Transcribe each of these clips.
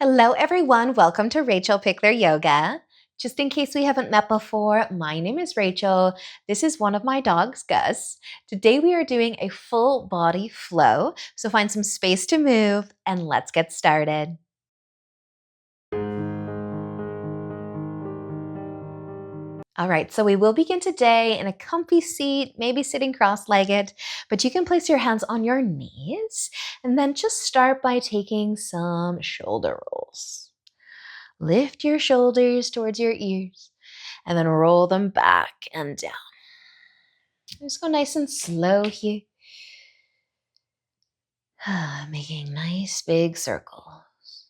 Hello, everyone. Welcome to Rachel Pichler Yoga. Just in case we haven't met before, my name is Rachel. This is one of my dogs, Gus. Today we are doing a full body flow, so find some space to move and let's get started. All right, so we will begin today in a comfy seat, maybe sitting cross-legged, but you can place your hands on your knees and then just start by taking some shoulder rolls. Lift your shoulders towards your ears and then roll them back and down. Just go nice and slow here. Making nice big circles.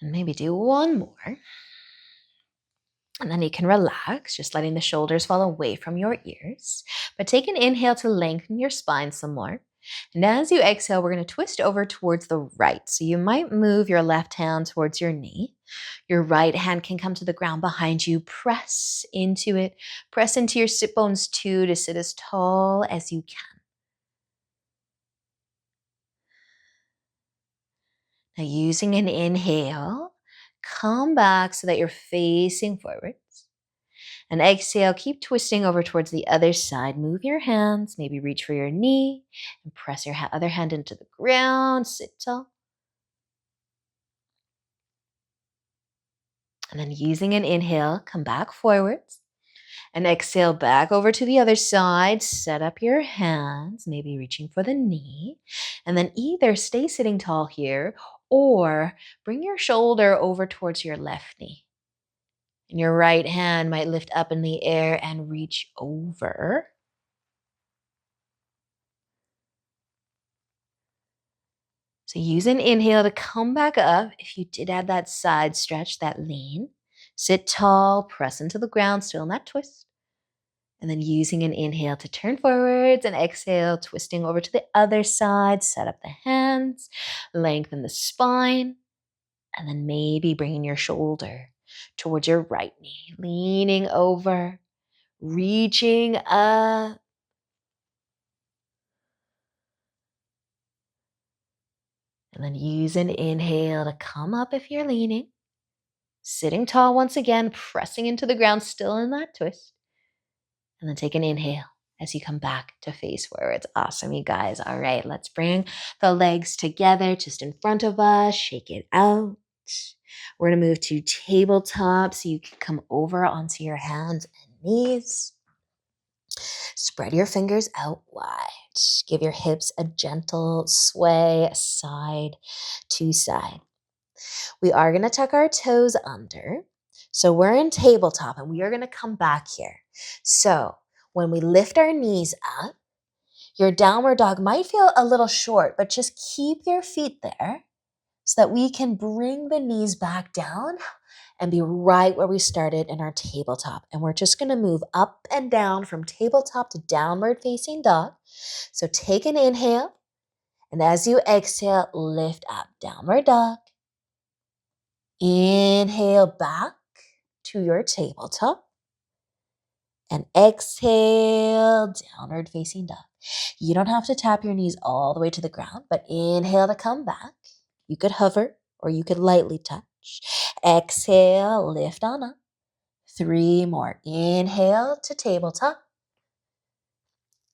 And maybe do one more. And then you can relax, just letting the shoulders fall away from your ears. But take an inhale to lengthen your spine some more. And as you exhale, we're going to twist over towards the right. So you might move your left hand towards your knee. Your right hand can come to the ground behind you. Press into it. Press into your sit bones too to sit as tall as you can. Now using an inhale, come back so that you're facing forwards. And exhale, keep twisting over towards the other side. Move your hands, maybe reach for your knee and press your other hand into the ground. Sit tall. And then using an inhale, come back forwards. And exhale back over to the other side. Set up your hands, maybe reaching for the knee. And then either stay sitting tall here or bring your shoulder over towards your left knee. And your right hand might lift up in the air and reach over. So use an inhale to come back up. If you did add that side stretch, that lean, sit tall, press into the ground, still in that twist. And then using an inhale to turn forwards and exhale, twisting over to the other side, set up the hands, lengthen the spine, and then maybe bringing your shoulder towards your right knee, leaning over, reaching up. And then use an inhale to come up if you're leaning. Sitting tall once again, pressing into the ground, still in that twist. And then take an inhale as you come back to face forwards. Awesome, you guys. All right, let's bring the legs together just in front of us. Shake it out. We're going to move to tabletop so you can come over onto your hands and knees. Spread your fingers out wide. Give your hips a gentle sway side to side. We are going to tuck our toes under. So we're in tabletop and we are going to come back here. So when we lift our knees up, your downward dog might feel a little short, but just keep your feet there so that we can bring the knees back down and be right where we started in our tabletop. And we're just going to move up and down from tabletop to downward facing dog. So take an inhale, and as you exhale, lift up, downward dog. Inhale back to your tabletop. And exhale, downward facing dog. You don't have to tap your knees all the way to the ground, but inhale to come back. You could hover or you could lightly touch. Exhale, lift on up. 3 more. Inhale to tabletop.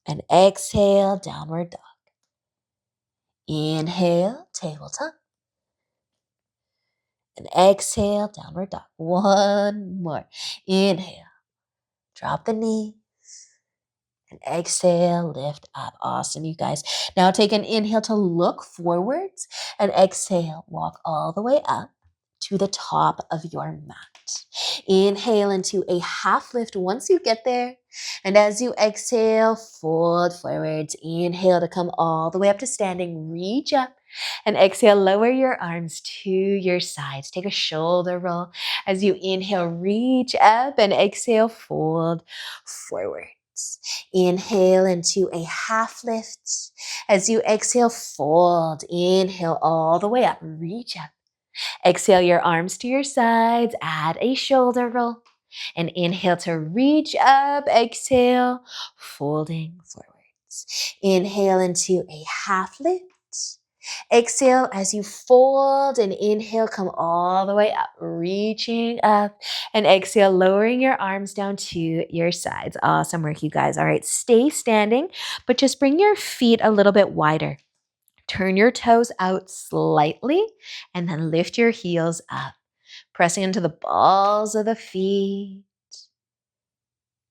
And exhale, downward dog. Inhale, tabletop. And exhale, downward dog. 1 more. Inhale. Drop the knees. And exhale, lift up. Awesome, you guys. Now take an inhale to look forwards. And exhale, walk all the way up to the top of your mat. Inhale into a half lift once you get there. And as you exhale, fold forwards. Inhale to come all the way up to standing. Reach up. And exhale, lower your arms to your sides. Take a shoulder roll. As you inhale, reach up. And exhale, fold forwards. Inhale into a half lift. As you exhale, fold. Inhale all the way up. Reach up. Exhale your arms to your sides. Add a shoulder roll. And inhale to reach up. Exhale, folding forwards. Inhale into a half lift. Exhale as you fold and inhale, come all the way up, reaching up. And exhale, lowering your arms down to your sides. Awesome work, you guys. All right, stay standing, but just bring your feet a little bit wider. Turn your toes out slightly and then lift your heels up, pressing into the balls of the feet.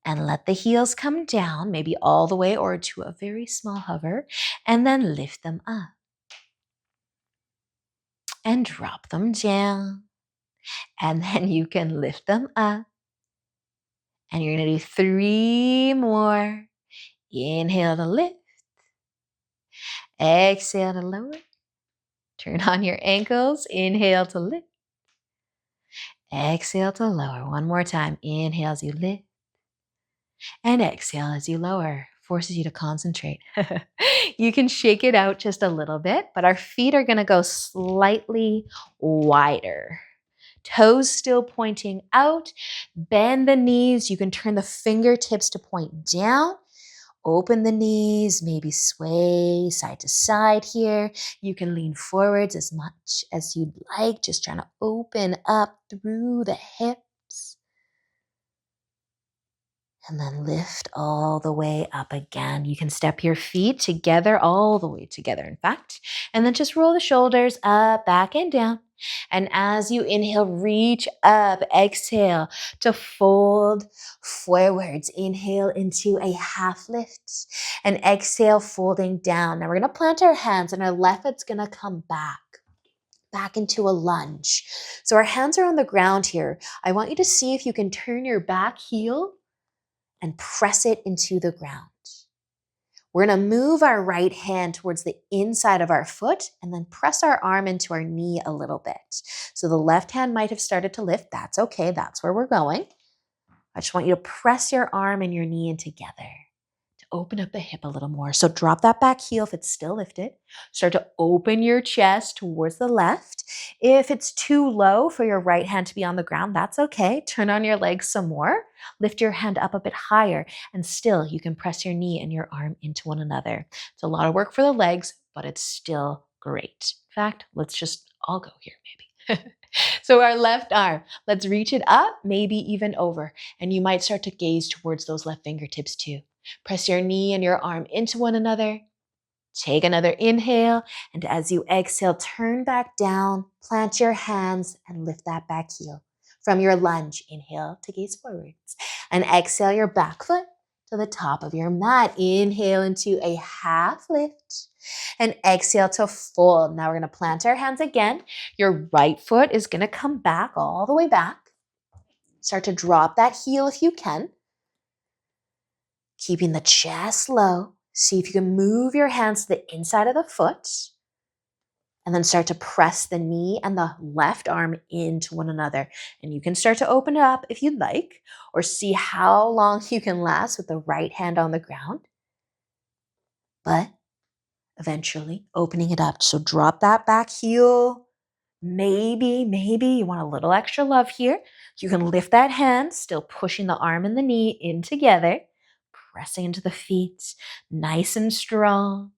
And let the heels come down, maybe all the way or to a very small hover, and then lift them up. And drop them down. And then you can lift them up. And you're going to do 3 more. Inhale to lift. Exhale to lower. Turn on your ankles. Inhale to lift. Exhale to lower. One more time. Inhale as you lift. And exhale as you lower. Forces you to concentrate. You can shake it out just a little bit, but our feet are going to go slightly wider. Toes still pointing out. Bend the knees. You can turn the fingertips to point down. Open the knees, maybe sway side to side here. You can lean forwards as much as you'd like, just trying to open up through the hips. And then lift all the way up again. You can step your feet together, all the way together, in fact. And then just roll the shoulders up, back, and down. And as you inhale, reach up. Exhale to fold forwards. Inhale into a half lift. And exhale, folding down. Now we're going to plant our hands, and our left foot's going to come back into a lunge. So our hands are on the ground here. I want you to see if you can turn your back heel and press it into the ground. We're going to move our right hand towards the inside of our foot and then press our arm into our knee a little bit. So the left hand might have started to lift. That's okay. That's where we're going. I just want you to press your arm and your knee in together to open up the hip a little more. So drop that back heel if it's still lifted. Start to open your chest towards the left. If it's too low for your right hand to be on the ground, that's okay. Turn on your legs some more. Lift your hand up a bit higher, and still you can press your knee and your arm into one another. It's a lot of work for the legs, but it's still great. In fact, let's just all go here maybe. So our left arm, let's reach it up, maybe even over. And you might start to gaze towards those left fingertips too. Press your knee and your arm into one another. Take another inhale. And as you exhale, turn back down, plant your hands, and lift that back heel. From your lunge, inhale to gaze forwards. And exhale your back foot to the top of your mat. Inhale into a half lift. And exhale to fold. Now we're going to plant our hands again. Your right foot is going to come back all the way back. Start to drop that heel if you can. Keeping the chest low. See if you can move your hands to the inside of the foot. And then start to press the knee and the left arm into one another. And you can start to open it up if you'd like, or see how long you can last with the right hand on the ground. But eventually opening it up. So drop that back heel. Maybe you want a little extra love here. You can lift that hand, still pushing the arm and the knee in together. Pressing into the feet, nice and strong.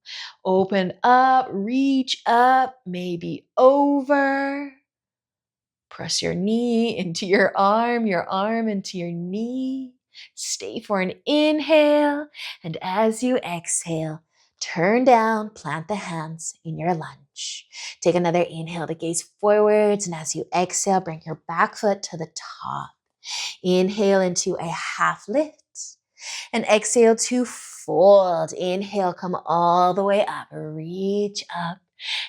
Open up, reach up, maybe over. Press your knee into your arm into your knee. Stay for an inhale. And as you exhale, turn down, plant the hands in your lunge. Take another inhale to gaze forwards. And as you exhale, bring your back foot to the top. Inhale into a half lift. And exhale to fold. Inhale, come all the way up. Reach up.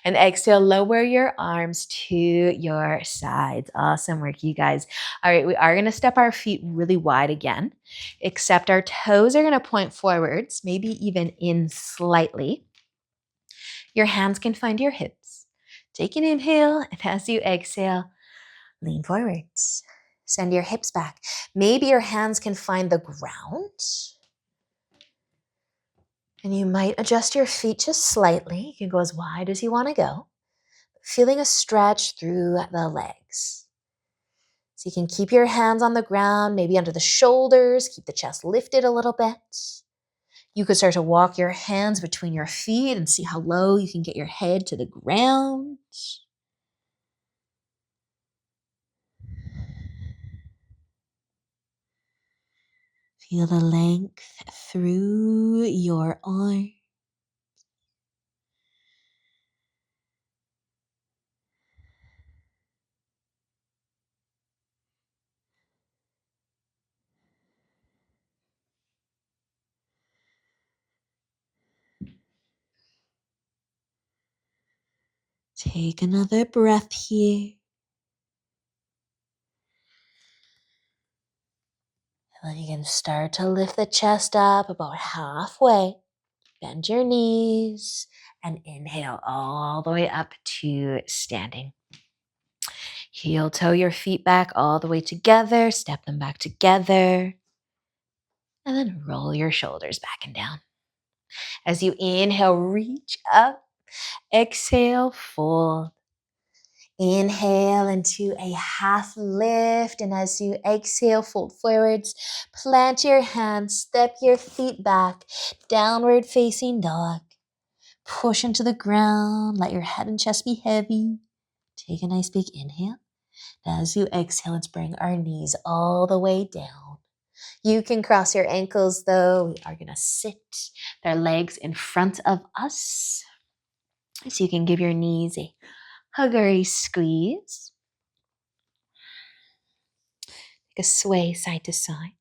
And exhale, lower your arms to your sides. Awesome work, you guys. All right, we are going to step our feet really wide again, except our toes are going to point forwards, maybe even in slightly. Your hands can find your hips. Take an inhale, and as you exhale, lean forwards. Send your hips back. Maybe your hands can find the ground. And you might adjust your feet just slightly. You can go as wide as you want to go. Feeling a stretch through the legs. So you can keep your hands on the ground, maybe under the shoulders. Keep the chest lifted a little bit. You could start to walk your hands between your feet and see how low you can get your head to the ground. Feel the length through your arm. Take another breath here. And then you can start to lift the chest up about halfway. Bend your knees and inhale all the way up to standing. Heel toe your feet back all the way together. Step them back together. And then roll your shoulders back and down. As you inhale, reach up. Exhale, fold. Inhale into a half lift, and as you exhale, fold forwards, plant your hands, step your feet back, downward facing dog. Push into the ground, let your head and chest be heavy. Take a nice big inhale. As you exhale, let's bring our knees all the way down. You can cross your ankles though. We are gonna sit their legs in front of us. So you can give your knees a hug or a squeeze. Take a sway side to side.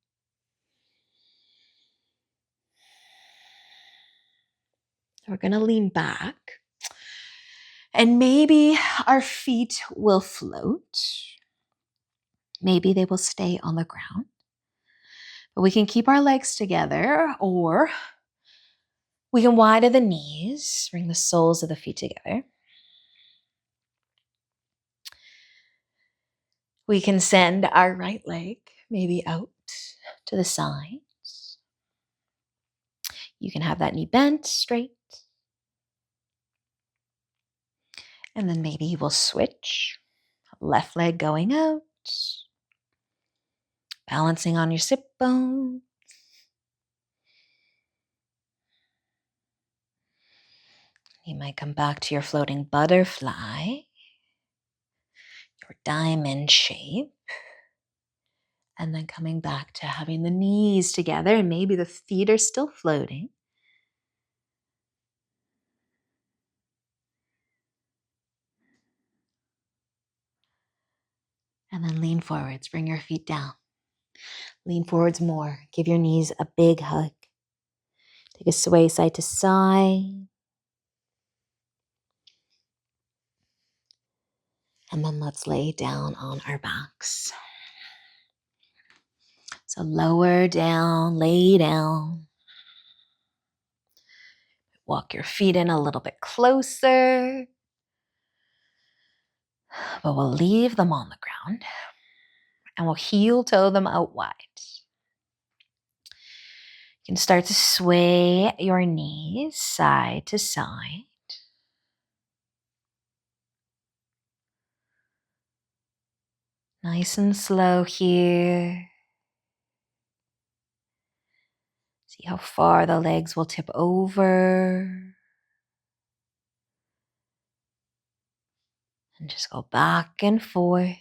We're going to lean back. And maybe our feet will float. Maybe they will stay on the ground. But we can keep our legs together, or we can widen the knees, bring the soles of the feet together. We can send our right leg maybe out to the sides. You can have that knee bent straight. And then maybe we'll switch. Left leg going out. Balancing on your sit bone. You might come back to your floating butterfly, your diamond shape. And then coming back to having the knees together, and maybe the feet are still floating. And then lean forwards, bring your feet down. Lean forwards more, give your knees a big hug. Take a sway side to side. And then let's lay down on our backs. So lower down, lay down. Walk your feet in a little bit closer. But we'll leave them on the ground. And we'll heel toe them out wide. You can start to sway your knees side to side. Nice and slow here. See how far the legs will tip over. And just go back and forth.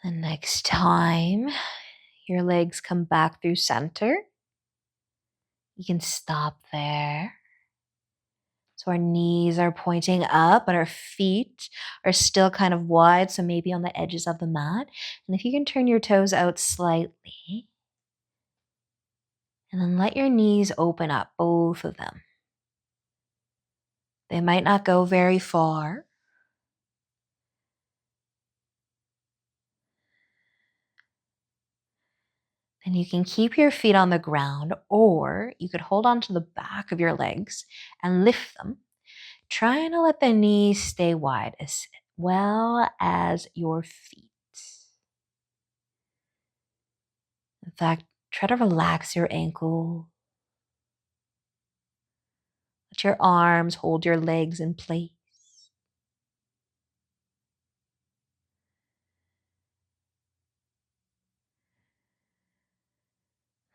The next time your legs come back through center, you can stop there. So our knees are pointing up, but our feet are still kind of wide, so maybe on the edges of the mat. And if you can turn your toes out slightly, and then let your knees open up, both of them. They might not go very far. And you can keep your feet on the ground, or you could hold on to the back of your legs and lift them, trying to let the knees stay wide as well as your feet. In fact, try to relax your ankle. Let your arms hold your legs in place.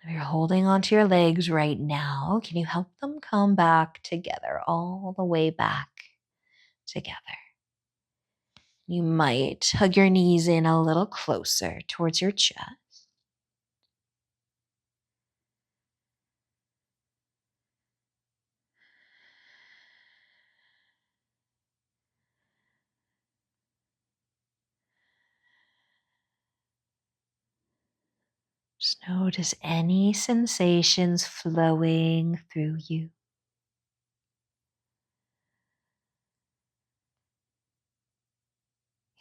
If you're holding onto your legs right now, can you help them come back together, all the way back together? You might hug your knees in a little closer towards your chest. Just notice any sensations flowing through you.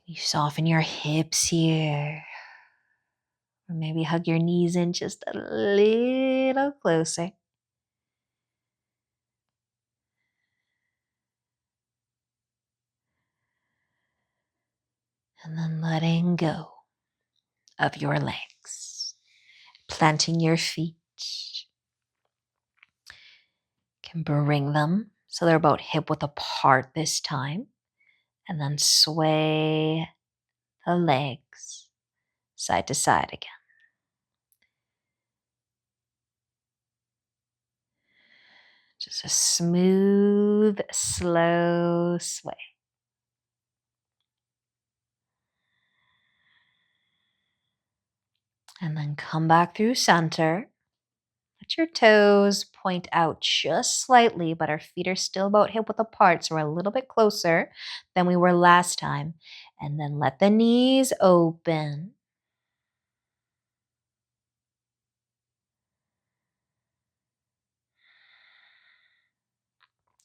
You soften your hips here, or maybe hug your knees in just a little closer. And then letting go of your legs, planting your feet. Can bring them so they're about hip width apart this time, and then sway the legs side to side again. Just a smooth, slow sway. And then come back through center. Let your toes point out just slightly, but our feet are still about hip width apart, so we're a little bit closer than we were last time. And then let the knees open.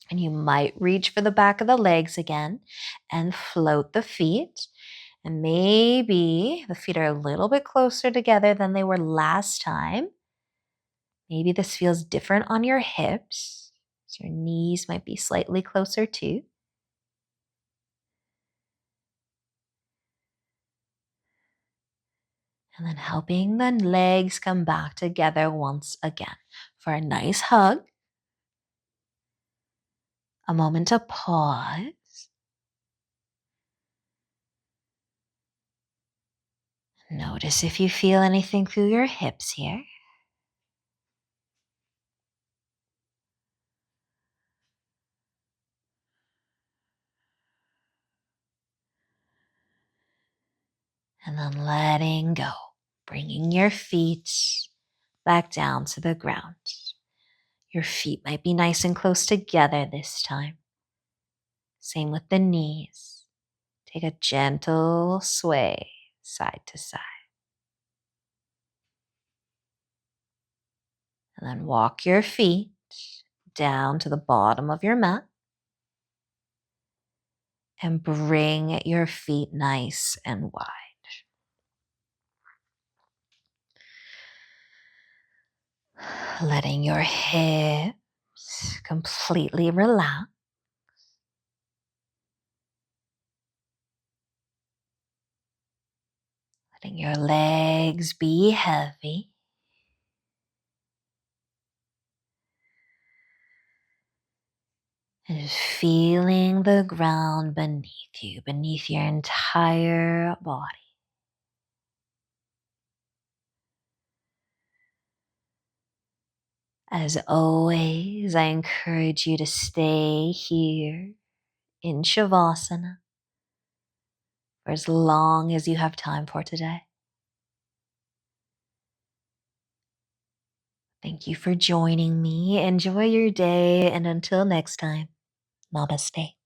And you might reach for the back of the legs again and float the feet. And maybe the feet are a little bit closer together than they were last time. Maybe this feels different on your hips. So your knees might be slightly closer too. And then helping the legs come back together once again for a nice hug. A moment to pause. Notice if you feel anything through your hips here. And then letting go, bringing your feet back down to the ground. Your feet might be nice and close together this time. Same with the knees. Take a gentle sway side to side. And then walk your feet down to the bottom of your mat. And bring your feet nice and wide. Letting your hips completely relax. Letting your legs be heavy. And just feeling the ground beneath you, beneath your entire body. As always, I encourage you to stay here in Shavasana for as long as you have time for today. Thank you for joining me. Enjoy your day, and until next time, Namaste.